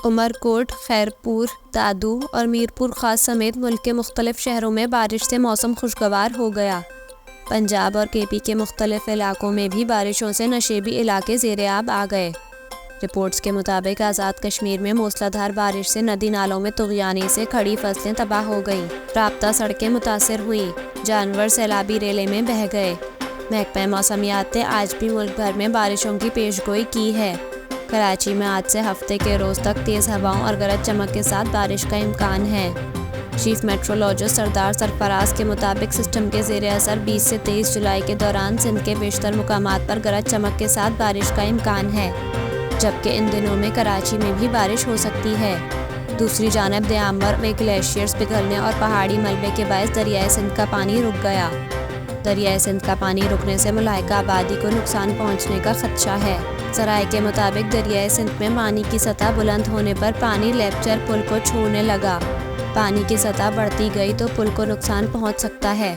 उमरकोट, खैरपुर, दादू और मीरपुर खास समेत मुल्क के मुख्तलिफ शहरों में बारिश से मौसम खुशगवार हो गया। पंजाब और केपी के मुख्तलिफ इलाकों में भी बारिशों से नशेबी इलाके ज़ेर-ए-आब आ गए। रिपोर्ट्स के मुताबिक आज़ाद कश्मीर में मूसलाधार बारिश से नदी नालों में तुग़यानी से खड़ी फसलें तबाह हो गईं, राब्ता सड़कें मुतासिर हुई, जानवर सैलाबी रेले में बह गए। महकमा मौसमियात ने आज भी मुल्क भर में बारिशों की पेशगोई की है। कराची में आज से हफ्ते के रोज़ तक तेज़ हवाओं और गरज चमक के साथ बारिश का इम्कान है। चीफ मेट्रोलॉजिस्ट सरदार सरफराज के मुताबिक सिस्टम के ज़ेर असर 20 से 23 जुलाई के दौरान सिंध के बेशतर मुकामात पर गरज चमक के साथ बारिश का इम्कान है, जबकि इन दिनों में कराची में भी बारिश हो सकती है। दूसरी जानब दियामर में ग्लेशियर्स पिघलने और पहाड़ी मलबे के बायस दरियाए सिंध का पानी रुक गया। दरियाए सिंध का पानी रुकने से मुलाहिका आबादी को नुकसान पहुंचने का खदशा है। ज़राए के मुताबिक दरियाए सिंध में पानी की सतह बुलंद होने पर पानी लेपचर पुल को छूने लगा। पानी की सतह बढ़ती गई तो पुल को नुकसान पहुंच सकता है।